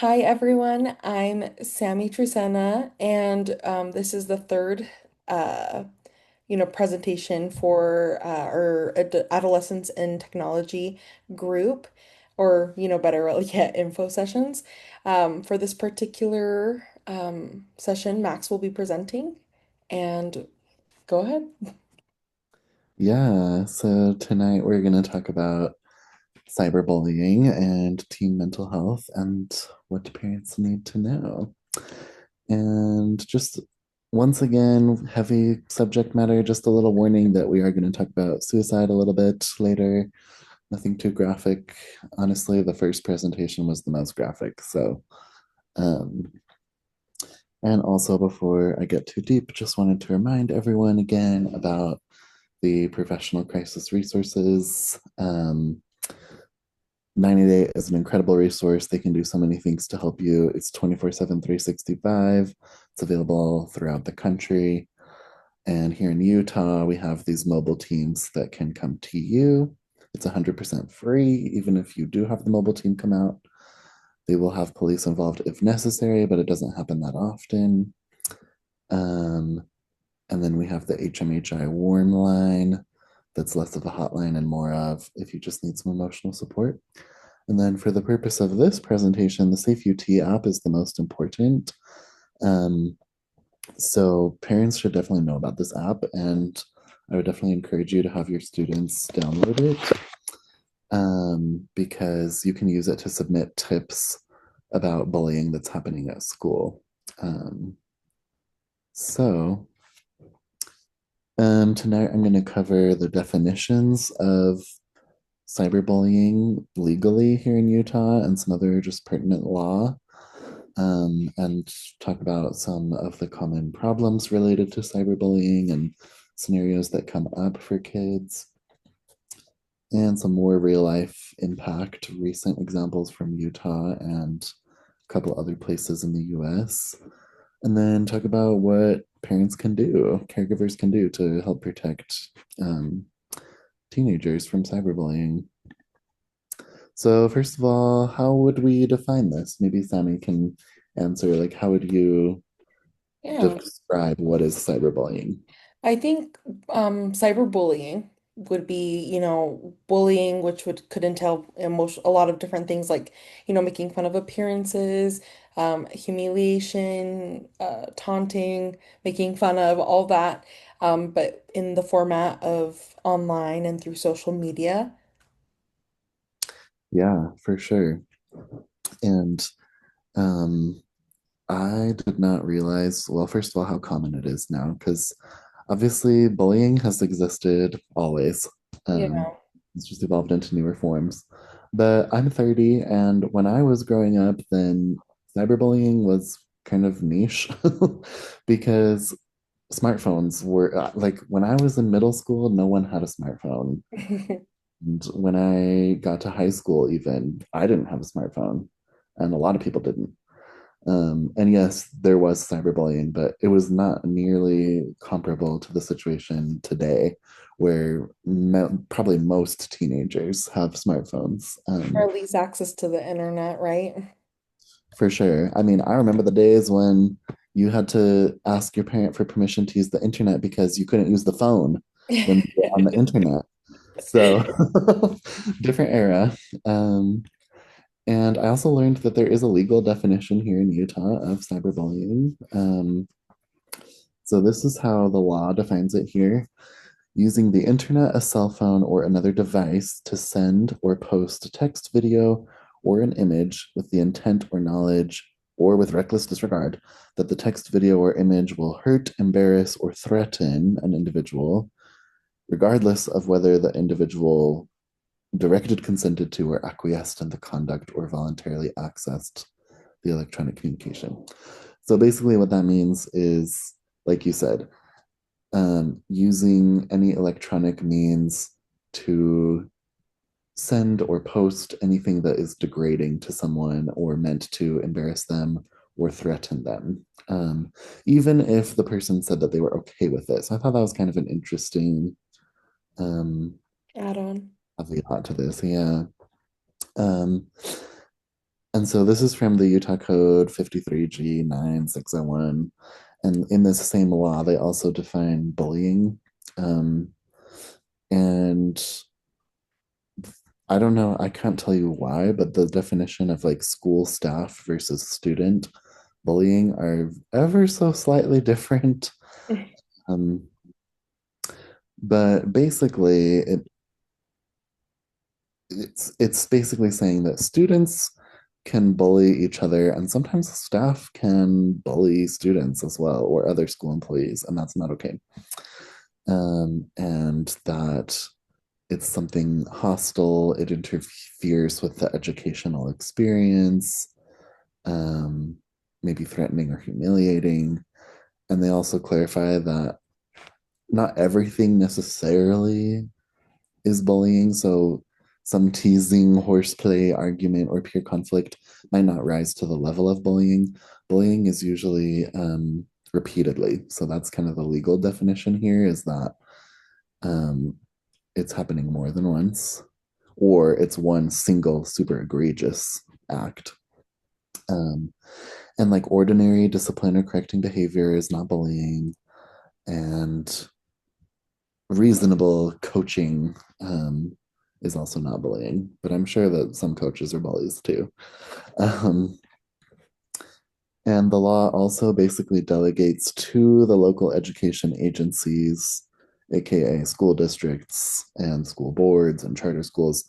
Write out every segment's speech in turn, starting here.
Hi everyone, I'm Sammy Trusena, and this is the third, uh, presentation for our Adolescence in Technology group, or better yet, info sessions. For this particular session, Max will be presenting, and go ahead. Yeah, so tonight we're going to talk about cyberbullying and teen mental health and what parents need to know. And just once again, heavy subject matter, just a little warning that we are going to talk about suicide a little bit later. Nothing too graphic. Honestly, the first presentation was the most graphic. Um, and also before I get too deep, just wanted to remind everyone again about the professional crisis resources. 90 Day is an incredible resource. They can do so many things to help you. It's 24/7, 365. It's available throughout the country. And here in Utah, we have these mobile teams that can come to you. It's 100% free, even if you do have the mobile team come out. They will have police involved if necessary, but it doesn't happen that often. Um, and then we have the HMHI warm line. That's less of a hotline and more of if you just need some emotional support. And then for the purpose of this presentation, the SafeUT app is the most important. Um, so parents should definitely know about this app, and I would definitely encourage you to have your students download it because you can use it to submit tips about bullying that's happening at school. Um, so tonight I'm going to cover the definitions of cyberbullying legally here in Utah and some other just pertinent law, and talk about some of the common problems related to cyberbullying and scenarios that come up for kids, and some more real life impact recent examples from Utah and a couple other places in the US. And then talk about what parents can do, caregivers can do to help protect um, teenagers from cyberbullying. So first of all, how would we define this? Maybe Sammy can answer, like, how would you Yeah. describe what is cyberbullying? I think cyberbullying would be, bullying, which would could entail a lot of different things like, making fun of appearances, humiliation, taunting, making fun of all that, but in the format of online and through social media. Yeah, for sure. And um, I did not realize, well, first of all, how common it is now, because obviously bullying has existed always. Um, Yeah. it's just evolved into newer forms. But I'm 30, and when I was growing up, then cyberbullying was kind of niche because smartphones were like when I was in middle school, no one had a smartphone. And when I got to high school, even I didn't have a smartphone, and a lot of people didn't. And yes, there was cyberbullying, but it was not nearly comparable to the situation today, where probably most teenagers have smartphones. Or at least access to the internet, right? For sure. I mean, I remember the days when you had to ask your parent for permission to use the internet because you couldn't use the phone when you were on the internet. So, different era. Um, And I also learned that there is a legal definition here in Utah of cyberbullying. So this is how the law defines it here. Using the internet, a cell phone, or another device to send or post a text, video, or an image with the intent or knowledge or with reckless disregard that the text, video, or image will hurt, embarrass, or threaten an individual, regardless of whether the individual directed, consented to, or acquiesced in the conduct or voluntarily accessed the electronic communication. So basically, what that means is, like you said, using any electronic means to send or post anything that is degrading to someone or meant to embarrass them or threaten them, even if the person said that they were okay with it. So I thought that was kind of an interesting um, Add on. caveat to this. Yeah. Um, And so this is from the Utah Code 53G9601. And in this same law, they also define bullying. Um, and I don't know, I can't tell you why, but the definition of like school staff versus student bullying are ever so slightly different. Um, but basically, it's basically saying that students can bully each other, and sometimes staff can bully students as well, or other school employees, and that's not okay. And that it's something hostile, it interferes with the educational experience, um, maybe threatening or humiliating. And they also clarify that not everything necessarily is bullying. So some teasing, horseplay, argument, or peer conflict might not rise to the level of bullying. Bullying is usually repeatedly. So that's kind of the legal definition here is that um, it's happening more than once, or it's one single super egregious act. Um, and like ordinary discipline or correcting behavior is not bullying, and reasonable coaching is also not bullying. But I'm sure that some coaches are bullies too. Um, and the law also basically delegates to the local education agencies, aka school districts and school boards and charter schools,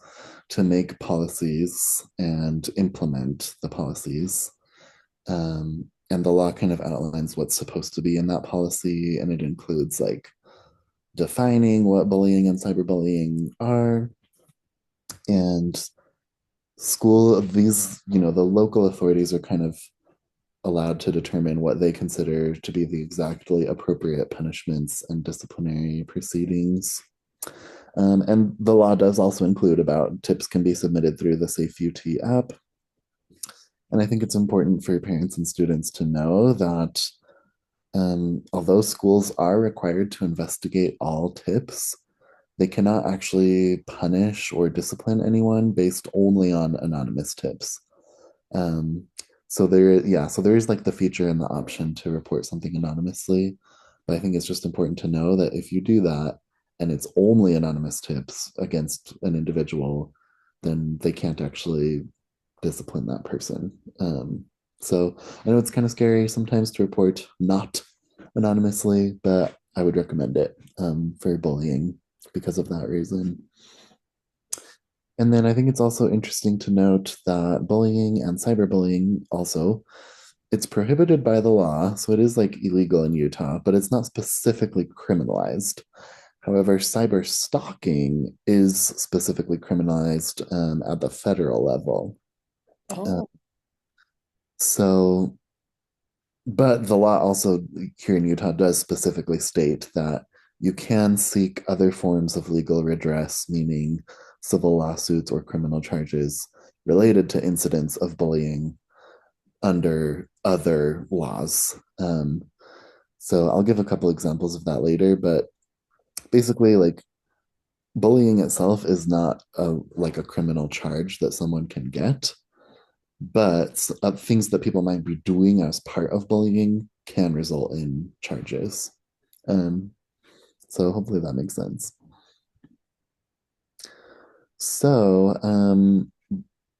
to make policies and implement the policies. And the law kind of outlines what's supposed to be in that policy, and it includes like defining what bullying and cyberbullying are, and the local authorities are kind of allowed to determine what they consider to be the exactly appropriate punishments and disciplinary proceedings. And the law does also include about tips can be submitted through the SafeUT app. And I think it's important for parents and students to know that although schools are required to investigate all tips, they cannot actually punish or discipline anyone based only on anonymous tips. Um, so there is like the feature and the option to report something anonymously, but I think it's just important to know that if you do that and it's only anonymous tips against an individual, then they can't actually discipline that person. So I know it's kind of scary sometimes to report not anonymously, but I would recommend it for bullying because of that reason. And then I think it's also interesting to note that bullying and cyberbullying also, it's prohibited by the law, so it is like illegal in Utah, but it's not specifically criminalized. However, cyber stalking is specifically criminalized at the federal level. Uh, Oh, so But the law also here in Utah does specifically state that you can seek other forms of legal redress, meaning civil lawsuits or criminal charges related to incidents of bullying under other laws. So I'll give a couple examples of that later, but basically, like bullying itself is not like a criminal charge that someone can get, but things that people might be doing as part of bullying can result in charges. Um, so hopefully that makes sense. So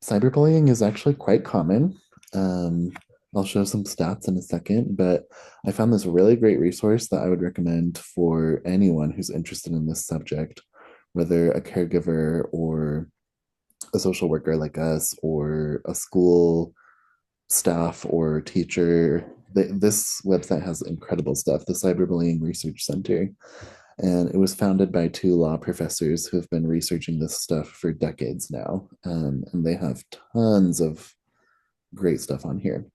cyberbullying is actually quite common. Um, I'll show some stats in a second, but I found this really great resource that I would recommend for anyone who's interested in this subject, whether a caregiver or a social worker like us or a school staff or teacher. This website has incredible stuff, the Cyberbullying Research Center. And it was founded by two law professors who have been researching this stuff for decades now. And they have tons of great stuff on here.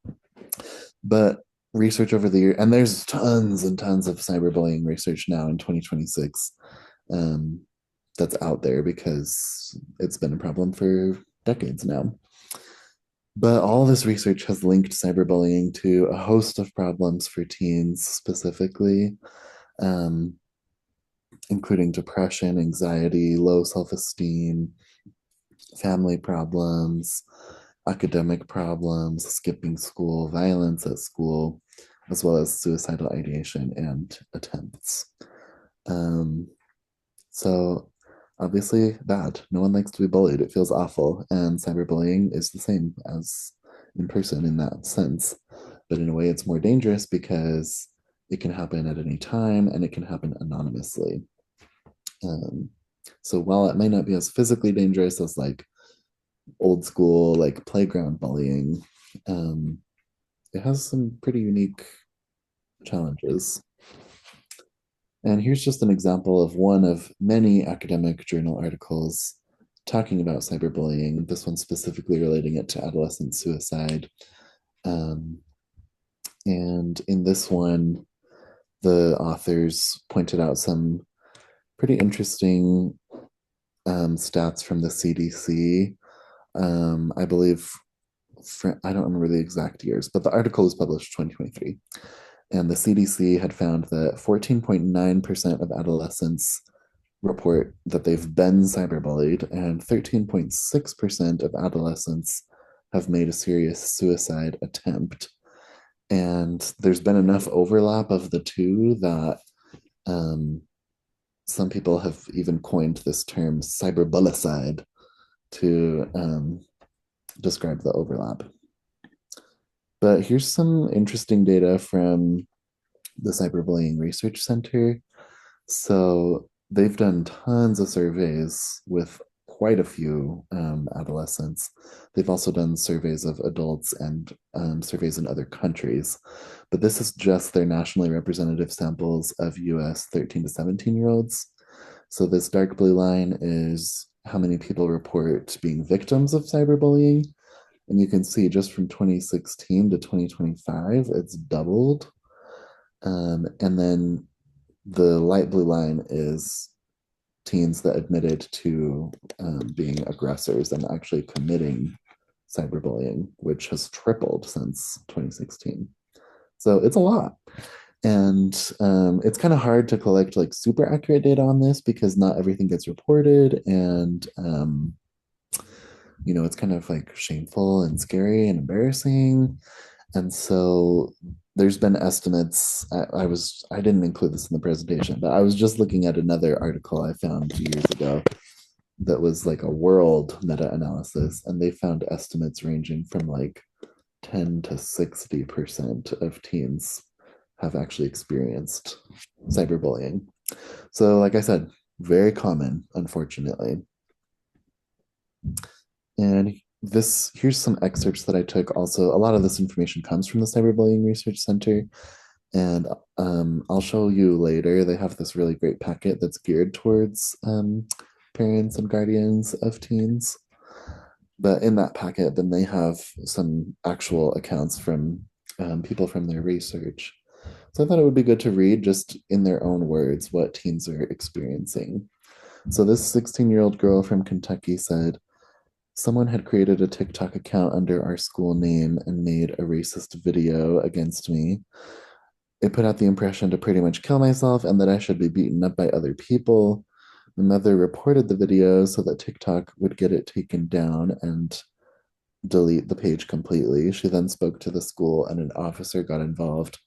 But research over the year, and there's tons and tons of cyberbullying research now in 2026 um, that's out there because it's been a problem for decades now. But all this research has linked cyberbullying to a host of problems for teens specifically, um, including depression, anxiety, low self esteem, family problems, academic problems, skipping school, violence at school, as well as suicidal ideation and attempts. Um, so obviously bad. No one likes to be bullied. It feels awful. And cyberbullying is the same as in person in that sense. But in a way, it's more dangerous because it can happen at any time and it can happen anonymously. Um, so while it might not be as physically dangerous as like old school, like playground bullying, um, it has some pretty unique challenges. And here's just an example of one of many academic journal articles talking about cyberbullying, this one specifically relating it to adolescent suicide. Um, and in this one, the authors pointed out some pretty interesting stats from the CDC. I believe, I don't remember the exact years, but the article was published 2023. And the CDC had found that 14.9% of adolescents report that they've been cyberbullied, and 13.6% of adolescents have made a serious suicide attempt. And there's been enough overlap of the two that um, some people have even coined this term cyberbullicide to describe the overlap. But here's some interesting data from the Cyberbullying Research Center. So they've done tons of surveys with quite a few adolescents. They've also done surveys of adults and surveys in other countries. But this is just their nationally representative samples of US 13 to 17-year-olds. So this dark blue line is how many people report being victims of cyberbullying. And you can see just from 2016 to 2025, it's doubled. And then the light blue line is teens that admitted to being aggressors and actually committing cyberbullying, which has tripled since 2016. So it's a lot. And it's kind of hard to collect like super accurate data on this because not everything gets reported. And, it's kind of like shameful and scary and embarrassing. And so there's been estimates. I didn't include this in the presentation, but I was just looking at another article I found years ago that was like a world meta-analysis, and they found estimates ranging from like 10 to 60% of teens have actually experienced cyberbullying. So, like I said, very common, unfortunately. And this here's some excerpts that I took. Also, a lot of this information comes from the Cyberbullying Research Center, and I'll show you later. They have this really great packet that's geared towards parents and guardians of teens. But in that packet, then they have some actual accounts from people from their research. So I thought it would be good to read just in their own words what teens are experiencing. So this 16-year-old girl from Kentucky said, someone had created a TikTok account under our school name and made a racist video against me. It put out the impression to pretty much kill myself and that I should be beaten up by other people. My mother reported the video so that TikTok would get it taken down and delete the page completely. She then spoke to the school and an officer got involved,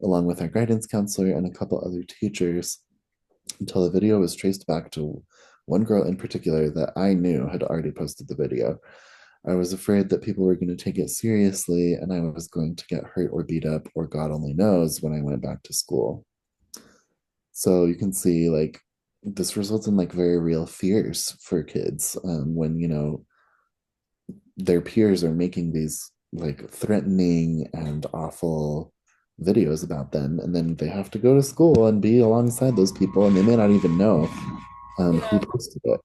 along with our guidance counselor and a couple other teachers, until the video was traced back to one girl in particular that I knew had already posted the video. I was afraid that people were going to take it seriously and I was going to get hurt or beat up, or God only knows, when I went back to school. So you can see, like, this results in like very real fears for kids when, their peers are making these like threatening and awful videos about them. And then they have to go to school and be alongside those people, and they may not even know who Yeah. posted it.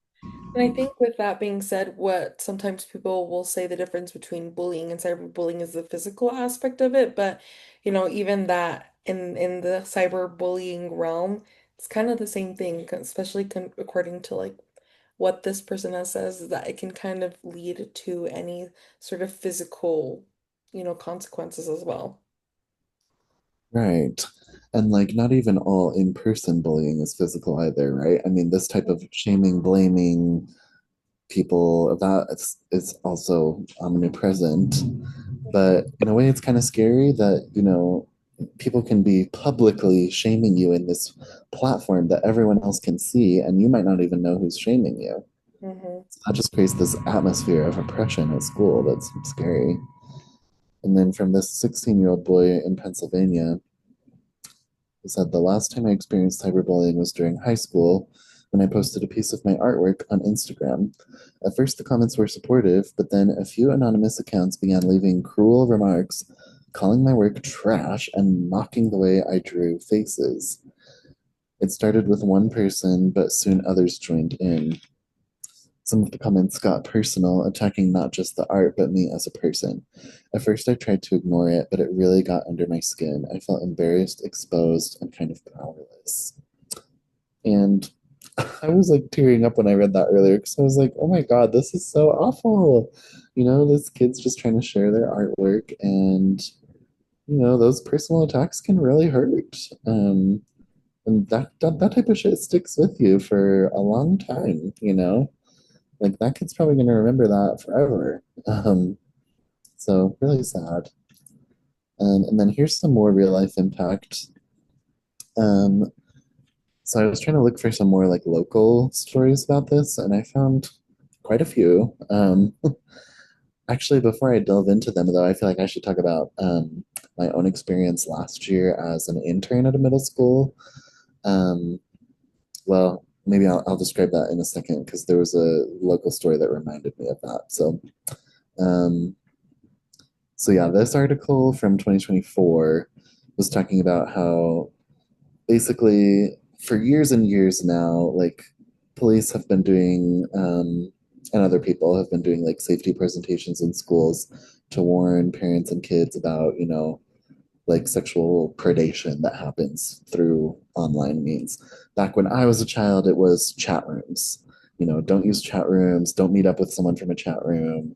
And I think with that being said, what sometimes people will say the difference between bullying and cyberbullying is the physical aspect of it, but even that in the cyberbullying realm, it's kind of the same thing, especially according to like what this person has says, is that it can kind of lead to any sort of physical, consequences as well. Right. And like, not even all in-person bullying is physical either, right? I mean, this type of shaming, blaming, people that it's also omnipresent. But in a way, it's kind of scary that, people can be publicly shaming you in this platform that everyone else can see, and you might not even know who's shaming you. Hmm. So that just creates this atmosphere of oppression at school that's scary. And then from this 16-year-old boy in Pennsylvania, he said, the last time I experienced cyberbullying was during high school when I posted a piece of my artwork on Instagram. At first, the comments were supportive, but then a few anonymous accounts began leaving cruel remarks, calling my work trash and mocking the way I drew faces. It started with one person, but soon others joined in. Some of the comments got personal, attacking not just the art, but me as a person. At first, I tried to ignore it, but it really got under my skin. I felt embarrassed, exposed, and kind of powerless. And I was like tearing up when I read that earlier because I was like, oh my God, this is so awful. This kid's just trying to share their artwork, and, those personal attacks can really hurt. And that type of shit sticks with you for a long time. Like that kid's probably going to remember that forever. So really sad. And then here's some more real life impact. Um, so I was trying to look for some more like local stories about this, and I found quite a few. Actually, before I delve into them, though, I feel like I should talk about my own experience last year as an intern at a middle school. Um, well, maybe I'll describe that in a second because there was a local story that reminded me of that. Um, So yeah, this article from 2024 was talking about how basically for years and years now, like police have been doing, and other people have been doing like safety presentations in schools to warn parents and kids about, like sexual predation that happens through online means. Back when I was a child, it was chat rooms. Don't use chat rooms, don't meet up with someone from a chat room.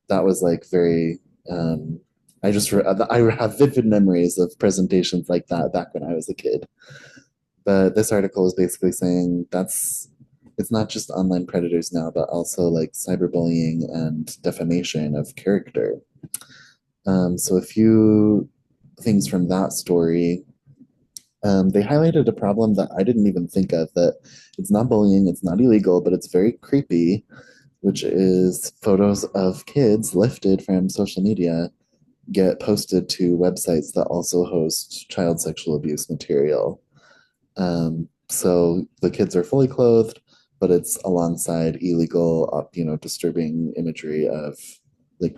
That was like very I have vivid memories of presentations like that back when I was a kid. But this article is basically saying it's not just online predators now, but also like cyberbullying and defamation of character. So a few things from that story. They highlighted a problem that I didn't even think of, that it's not bullying, it's not illegal, but it's very creepy, which is photos of kids lifted from social media get posted to websites that also host child sexual abuse material. So the kids are fully clothed, but it's alongside illegal, disturbing imagery of like,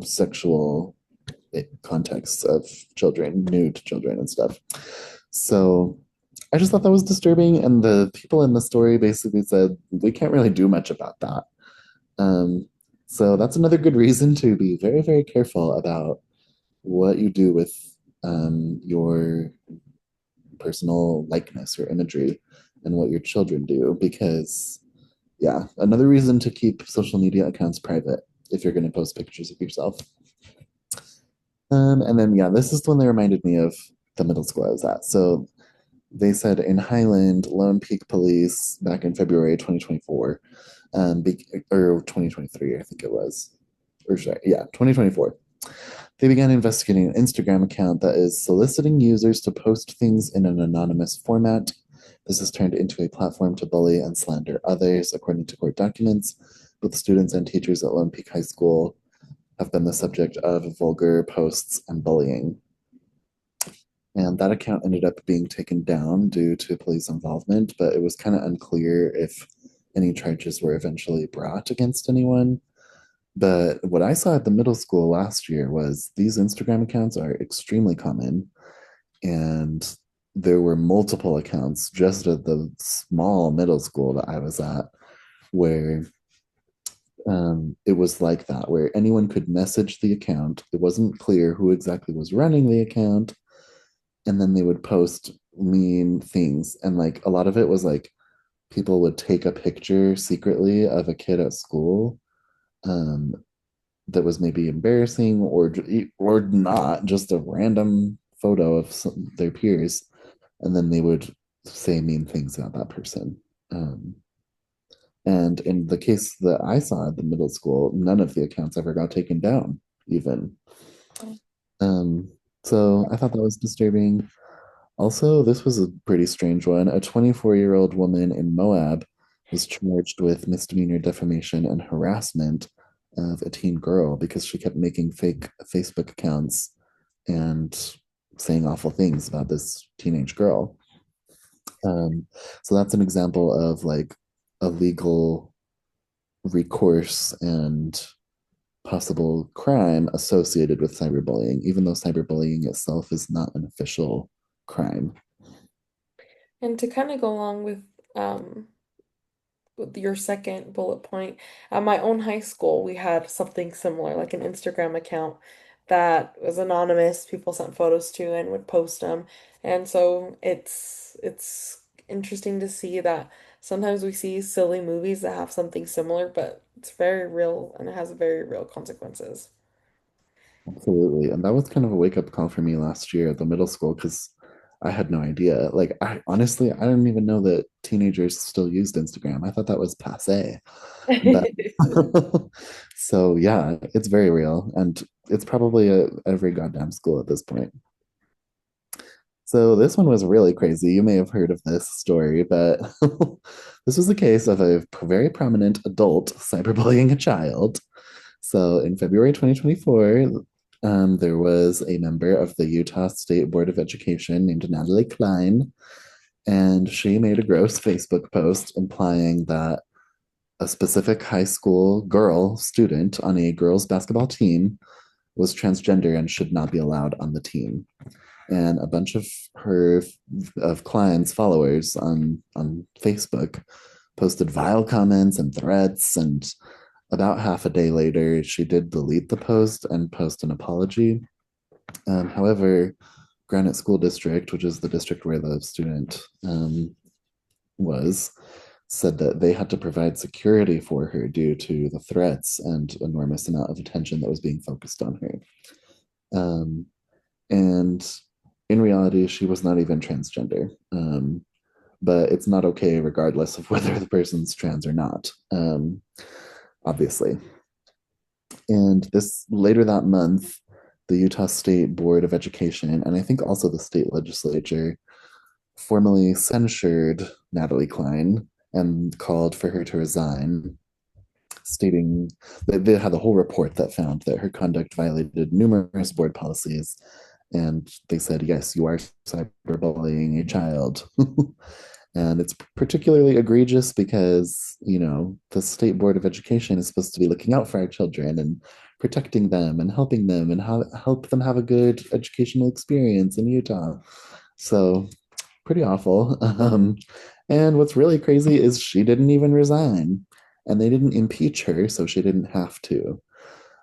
sexual contexts of children, nude children and stuff. So I just thought that was disturbing. And the people in the story basically said, we can't really do much about that. Um, so that's another good reason to be very, very careful about what you do with your personal likeness or imagery and what your children do. Because, yeah, another reason to keep social media accounts private if you're going to post pictures of yourself. And then, yeah, this is the one that reminded me of the middle school I was at. So they said in Highland, Lone Peak Police back in February 2024, or 2023, I think it was, or sorry, yeah, 2024. They began investigating an Instagram account that is soliciting users to post things in an anonymous format. This has turned into a platform to bully and slander others, according to court documents. Both students and teachers at Lone Peak High School have been the subject of vulgar posts and bullying. And that account ended up being taken down due to police involvement, but it was kind of unclear if any charges were eventually brought against anyone. But what I saw at the middle school last year was these Instagram accounts are extremely common. And there were multiple accounts just at the small middle school that I was at where it was like that, where anyone could message the account. It wasn't clear who exactly was running the account. And then they would post mean things. And like a lot of it was like people would take a picture secretly of a kid at school um, that was maybe embarrassing or not, just a random photo of their peers, and then they would say mean things about that person. Um, And in the case that I saw at the middle school, none of the accounts ever got taken down, even. Um, so I thought that was disturbing. Also, this was a pretty strange one. A 24-year-old woman in Moab was charged with misdemeanor defamation and harassment of a teen girl because she kept making fake Facebook accounts and saying awful things about this teenage girl. Um, so that's an example of like a legal recourse and possible crime associated with cyberbullying, even though cyberbullying itself is not an official crime. And to kind of go along with your second bullet point, at my own high school, we had something similar, like an Instagram account that was anonymous. People sent photos to and would post them. And so it's interesting to see that sometimes we see silly movies that have something similar, but it's very real and it has very real consequences. Absolutely. And that was kind of a wake up call for me last year at the middle school because I had no idea. Like, I honestly, I didn't even know that teenagers still used Instagram. I thought that was passe. But so, yeah, it's very real. And it's probably at every goddamn school at this point. So, this one was really crazy. You may have heard of this story, but this was the case of a very prominent adult cyberbullying a child. So in February 2024, there was a member of the Utah State Board of Education named Natalie Klein, and she made a gross Facebook post implying that a specific high school girl student on a girls' basketball team was transgender and should not be allowed on the team. And a bunch of her of Klein's followers on Facebook posted vile comments and threats, and about half a day later, she did delete the post and post an apology. However, Granite School District, which is the district where the student was, said that they had to provide security for her due to the threats and enormous amount of attention that was being focused on her. Um, and in reality, she was not even transgender. But it's not okay regardless of whether the person's trans or not, obviously. And this later that month, the Utah State Board of Education, and I think also the state legislature, formally censured Natalie Klein and called for her to resign, stating that they had a whole report that found that her conduct violated numerous board policies. And they said, yes, you are cyberbullying a child. And it's particularly egregious because, the State Board of Education is supposed to be looking out for our children and protecting them and helping them and help them have a good educational experience in Utah. So, pretty awful. And what's really crazy is she didn't even resign and they didn't impeach her, so she didn't have to.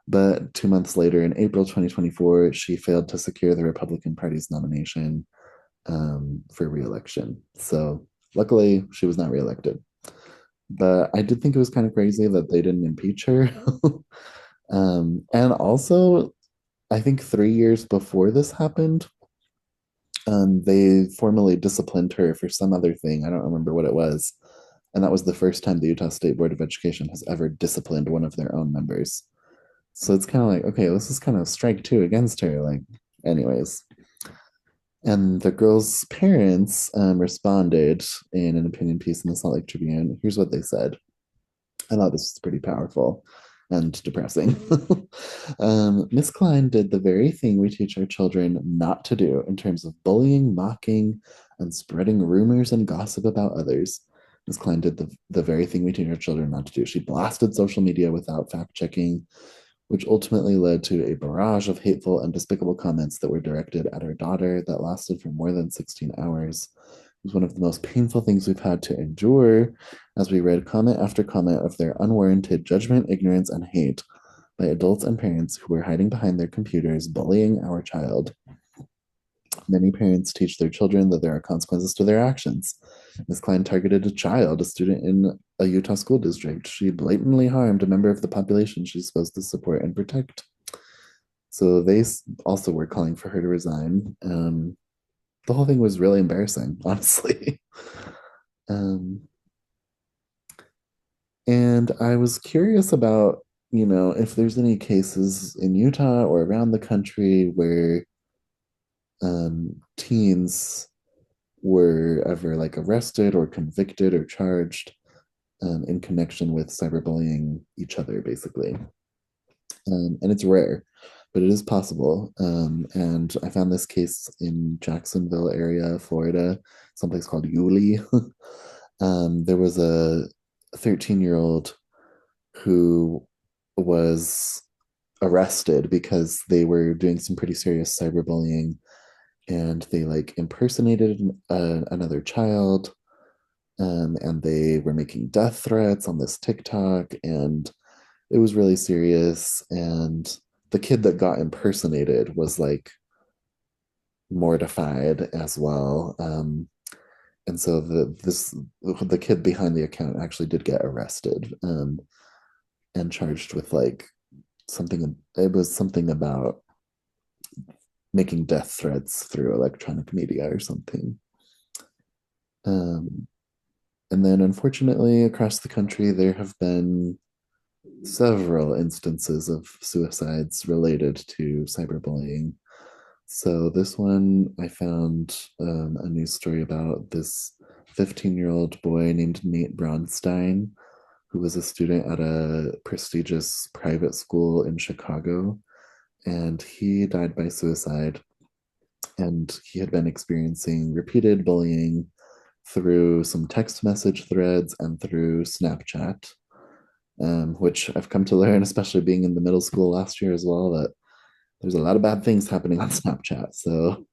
But 2 months later, in April 2024, she failed to secure the Republican Party's nomination for reelection. So luckily, she was not reelected. But I did think it was kind of crazy that they didn't impeach her. And also, I think 3 years before this happened, they formally disciplined her for some other thing. I don't remember what it was. And that was the first time the Utah State Board of Education has ever disciplined one of their own members. So it's kind of like, okay, this is kind of strike two against her. Like, anyways. And the girl's parents responded in an opinion piece in the Salt Lake Tribune. Here's what they said. I thought this was pretty powerful and depressing. Miss Klein did the very thing we teach our children not to do in terms of bullying, mocking, and spreading rumors and gossip about others. Miss Klein did the very thing we teach our children not to do. She blasted social media without fact checking, which ultimately led to a barrage of hateful and despicable comments that were directed at our daughter that lasted for more than 16 hours. It was one of the most painful things we've had to endure as we read comment after comment of their unwarranted judgment, ignorance, and hate by adults and parents who were hiding behind their computers, bullying our child. Many parents teach their children that there are consequences to their actions. Ms. Klein targeted a child, a student in a Utah school district. She blatantly harmed a member of the population she's supposed to support and protect. So they also were calling for her to resign. The whole thing was really embarrassing, honestly. um, And I was curious about, if there's any cases in Utah or around the country where teens were ever like arrested or convicted or charged in connection with cyberbullying each other, basically. And it's rare, but it is possible. And I found this case in Jacksonville area, Florida, someplace called Yulee. There was a 13-year-old who was arrested because they were doing some pretty serious cyberbullying and they like impersonated another child, and they were making death threats on this TikTok, and it was really serious. And the kid that got impersonated was like mortified as well. And so the kid behind the account actually did get arrested, and charged with like something. It was something about making death threats through electronic media or something. Um, and then, unfortunately, across the country, there have been several instances of suicides related to cyberbullying. So, this one I found a news story about this 15-year-old boy named Nate Braunstein, who was a student at a prestigious private school in Chicago. And he died by suicide. And he had been experiencing repeated bullying through some text message threads and through Snapchat, which I've come to learn, especially being in the middle school last year as well, that there's a lot of bad things happening on Snapchat. So,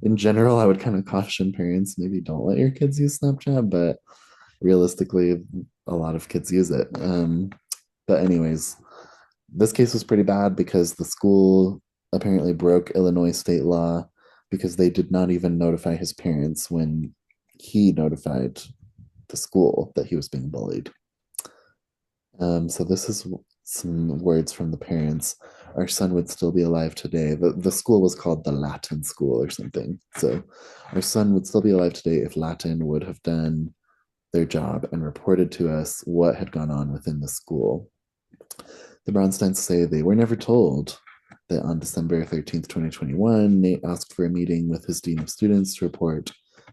in general, I would kind of caution parents maybe don't let your kids use Snapchat, but realistically, a lot of kids use it. But, anyways, this case was pretty bad because the school apparently broke Illinois state law because they did not even notify his parents when he notified the school that he was being bullied. So this is some words from the parents. Our son would still be alive today. The school was called the Latin School or something. So our son would still be alive today if Latin would have done their job and reported to us what had gone on within the school. The Bronsteins say they were never told that on December 13th, 2021, Nate asked for a meeting with his dean of students to report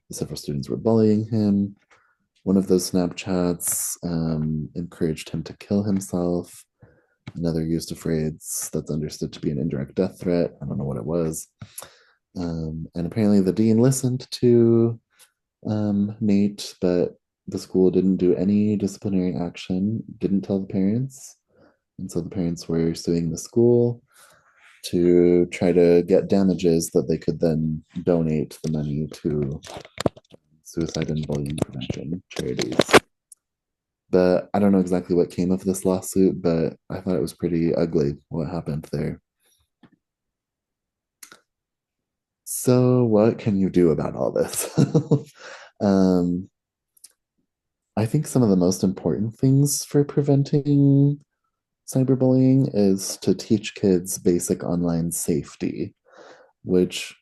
that several students were bullying him. One of those Snapchats encouraged him to kill himself. Another used a phrase that's understood to be an indirect death threat. I don't know what it was. And apparently the dean listened to Nate, but the school didn't do any disciplinary action, didn't tell the parents. And so the parents were suing the school to try to get damages that they could then donate the money to suicide and bullying prevention charities. But I don't know exactly what came of this lawsuit, but I thought it was pretty ugly what happened there. So, what can you do about all this? um, I think some of the most important things for preventing cyberbullying is to teach kids basic online safety, which,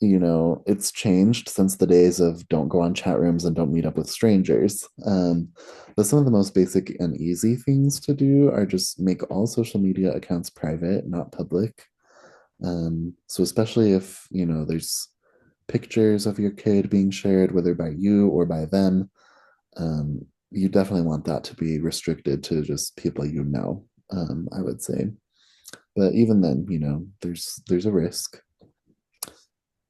it's changed since the days of don't go on chat rooms and don't meet up with strangers. But some of the most basic and easy things to do are just make all social media accounts private, not public. So especially if, there's pictures of your kid being shared, whether by you or by them, you definitely want that to be restricted to just people I would say. But even then, there's a risk.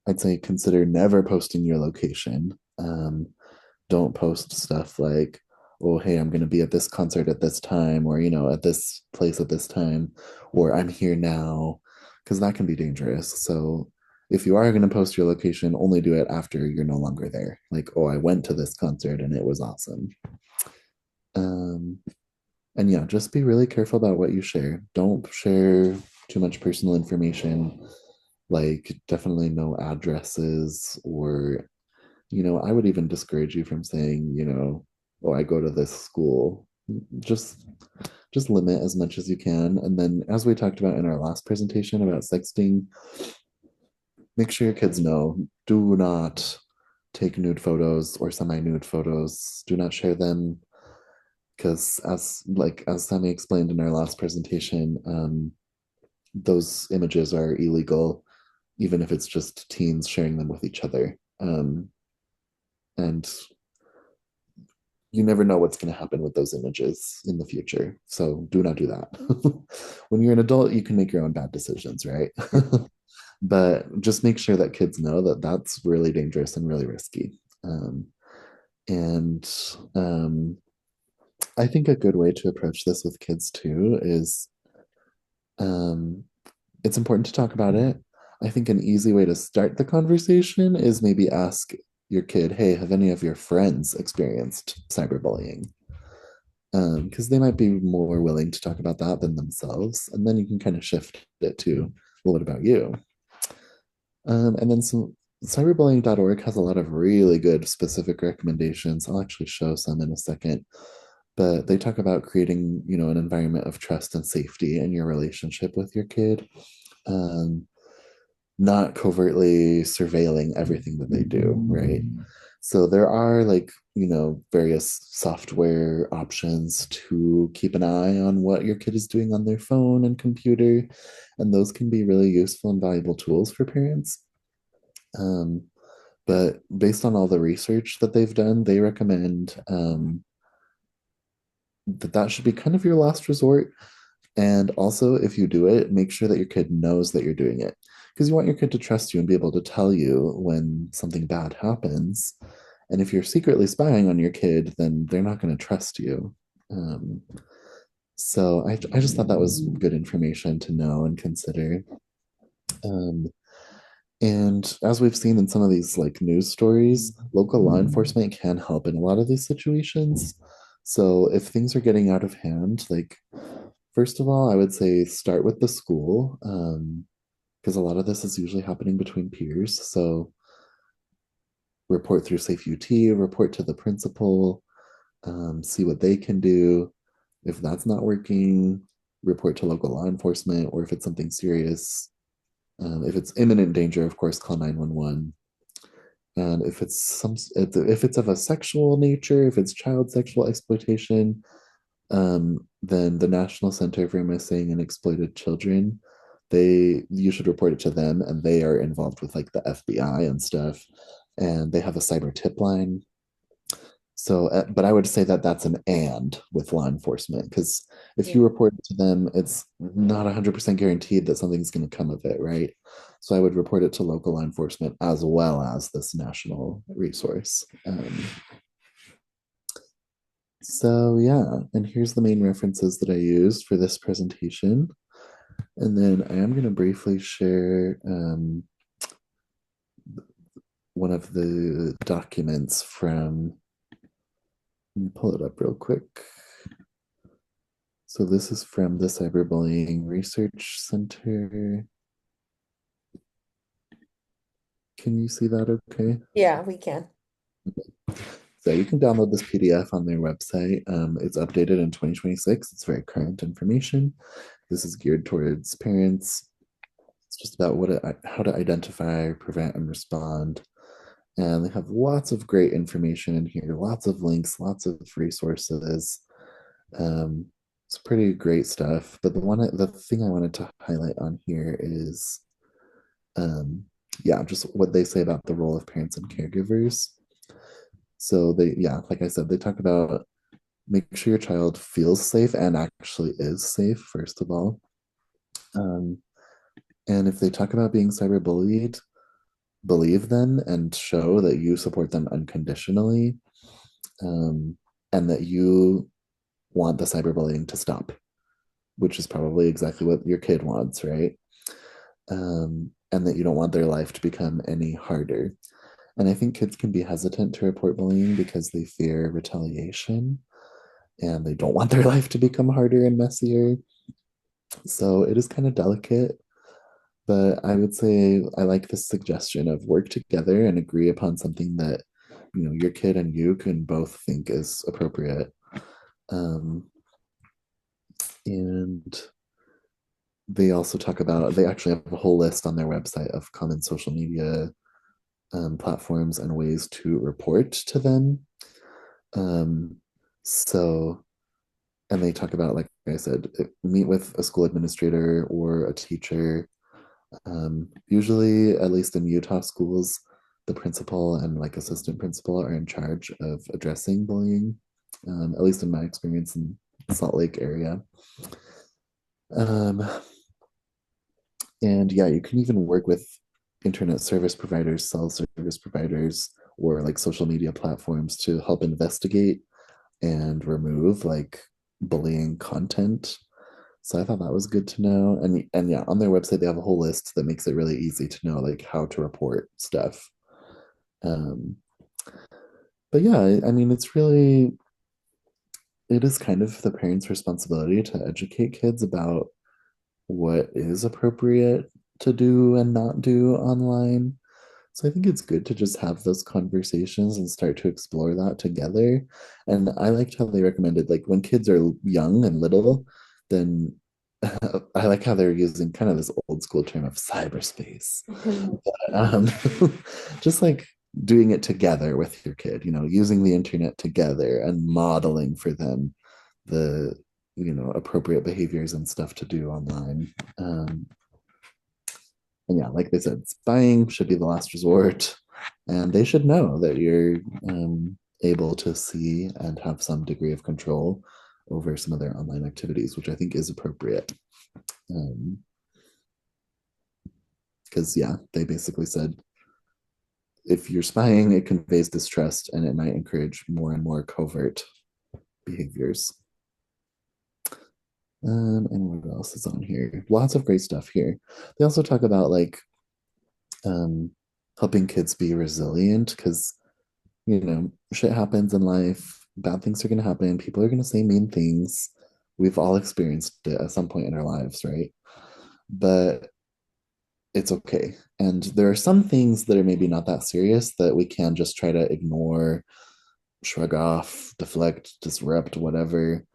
I'd say consider never posting your location. Don't post stuff like, oh, hey, I'm going to be at this concert at this time, or, at this place at this time, or I'm here now, because that can be dangerous. So if you are going to post your location, only do it after you're no longer there. Like, oh, I went to this concert and it was awesome. Um, and yeah, just be really careful about what you share. Don't share too much personal information, like definitely no addresses or, I would even discourage you from saying, oh, I go to this school. Just just limit as much as you can. And then as we talked about in our last presentation about sexting, make sure your kids know, do not take nude photos or semi-nude photos. Do not share them. because as Sammy explained in our last presentation, those images are illegal, even if it's just teens sharing them with each other. And you never know what's going to happen with those images in the future. So do not do that. When you're an adult, you can make your own bad decisions, right? But just make sure that kids know that that's really dangerous and really risky. And I think a good way to approach this with kids too is um, it's important to talk about it. I think an easy way to start the conversation is maybe ask your kid, hey, have any of your friends experienced cyberbullying? Because they might be more willing to talk about that than themselves. And then you can kind of shift it to, well, what about you? And then some cyberbullying.org has a lot of really good specific recommendations. I'll actually show some in a second. But they talk about creating, an environment of trust and safety in your relationship with your kid. Um, Not covertly surveilling everything that they do, right? So there are various software options to keep an eye on what your kid is doing on their phone and computer. And those can be really useful and valuable tools for parents. Um, but based on all the research that they've done, they recommend that should be kind of your last resort. And also, if you do it, make sure that your kid knows that you're doing it because you want your kid to trust you and be able to tell you when something bad happens. And if you're secretly spying on your kid, then they're not going to trust you. Um, so I just thought that was good information to know and consider. Um, and as we've seen in some of these news stories, local law enforcement can help in a lot of these situations. So if things are getting out of hand, first of all, I would say start with the school, because a lot of this is usually happening between peers. So report through Safe UT, report to the principal, see what they can do. If that's not working, report to local law enforcement, or if it's something serious, if it's imminent danger, of course, call 911. And if it's of a sexual nature, if it's child sexual exploitation, then the National Center for Missing and Exploited Children, you should report it to them, and they are involved with the FBI and stuff, and they have a cyber tip line. So, but I would say that that's an and with law enforcement because if Yeah. you report it to them, it's not 100% guaranteed that something's going to come of it, right? So I would report it to local law enforcement as well as this national resource. So yeah, and here's the main references that I used for this presentation. And then I am going to briefly share one of the documents from, let me pull it up real quick. So this is from the Cyberbullying Research Center. Can you see that okay? Yeah, we can. So you can download this PDF on their website. It's updated in 2026. It's very current information. This is geared towards parents. It's just about how to identify, prevent, and respond. And they have lots of great information in here, lots of links, lots of resources. Um, it's pretty great stuff. But the thing I wanted to highlight on here is, um, yeah, just what they say about the role of parents and caregivers. So yeah, like I said, they talk about make sure your child feels safe and actually is safe, first of all. Um, and if they talk about being cyberbullied, believe them and show that you support them unconditionally, um, and that you want the cyberbullying to stop, which is probably exactly what your kid wants, right? And that you don't want their life to become any harder. And I think kids can be hesitant to report bullying because they fear retaliation and they don't want their life to become harder and messier. So it is kind of delicate, but I would say I like this suggestion of work together and agree upon something that your kid and you can both think is appropriate. Um, and they also they actually have a whole list on their website of common social media platforms and ways to report to them. Um, so and they talk about, like I said, meet with a school administrator or a teacher. Usually, at least in Utah schools, the principal and like assistant principal are in charge of addressing bullying, at least in my experience in the Salt Lake area. Um, and yeah, you can even work with internet service providers, cell service providers, or like social media platforms to help investigate and remove like bullying content. So I thought that was good to know. And yeah, on their website they have a whole list that makes it really easy to know like how to report stuff. Um, but yeah, I mean it is kind of the parents' responsibility to educate kids about what is appropriate to do and not do online. So I think it's good to just have those conversations and start to explore that together. And I liked how they recommended, like when kids are young and little, then I like how they're using kind of this old school term of cyberspace. Um, just like doing it together with your kid, using the internet together and modeling for them the, appropriate behaviors and stuff to do online. And yeah, like they said, spying should be the last resort. And they should know that you're able to see and have some degree of control over some of their online activities, which I think is appropriate. Because, yeah, they basically said if you're spying, it conveys distrust and it might encourage more and more covert behaviors. And what else is on here? Lots of great stuff here. They also talk about like um, helping kids be resilient because shit happens in life. Bad things are going to happen. People are going to say mean things. We've all experienced it at some point in our lives, right? But it's okay. And there are some things that are maybe not that serious that we can just try to ignore, shrug off, deflect, disrupt, whatever.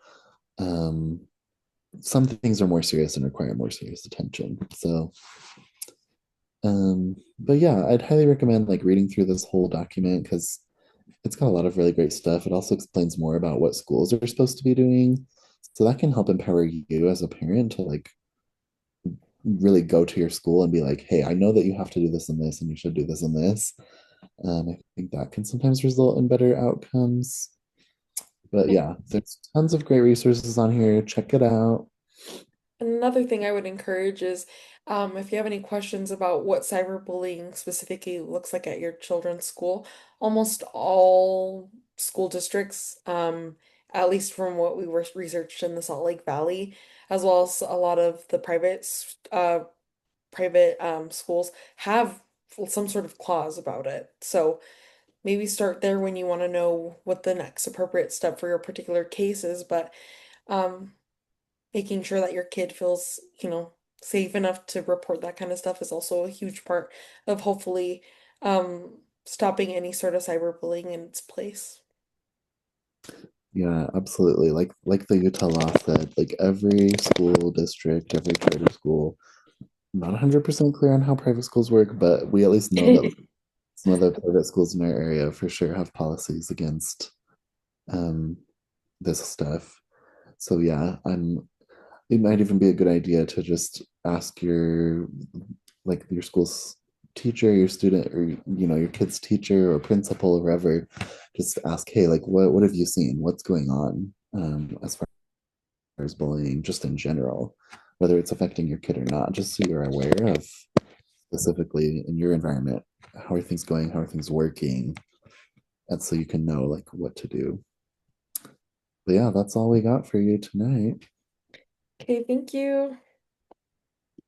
Um, some things are more serious and require more serious attention. So, but yeah, I'd highly recommend like reading through this whole document because it's got a lot of really great stuff. It also explains more about what schools are supposed to be doing. So that can help empower you as a parent to like really go to your school and be like, hey, I know that you have to do this and this, and you should do this and this. I think that can sometimes result in better outcomes. But yeah, there's tons of great resources on here. Check it out. Another thing I would encourage is if you have any questions about what cyberbullying specifically looks like at your children's school, almost all school districts, at least from what we were researched in the Salt Lake Valley, as well as a lot of the private schools have some sort of clause about it. So maybe start there when you want to know what the next appropriate step for your particular case is, but um making sure that your kid feels, safe enough to report that kind of stuff is also a huge part of hopefully stopping any sort of cyberbullying in its place. Yeah, absolutely. Like the Utah law said, like every school district, every charter school, not 100% clear on how private schools work, but we at least know that some of the private schools in our area for sure have policies against um, this stuff. So yeah, it might even be a good idea to just ask your school's teacher, your student, or your kid's teacher or principal or whoever, just ask, hey, like what have you seen? What's going on as far as bullying, just in general, whether it's affecting your kid or not, just so you're aware of specifically in your environment, how are things going, how are things working, and so you can know like what to do. But yeah, that's all we got for you tonight. Okay, thank you.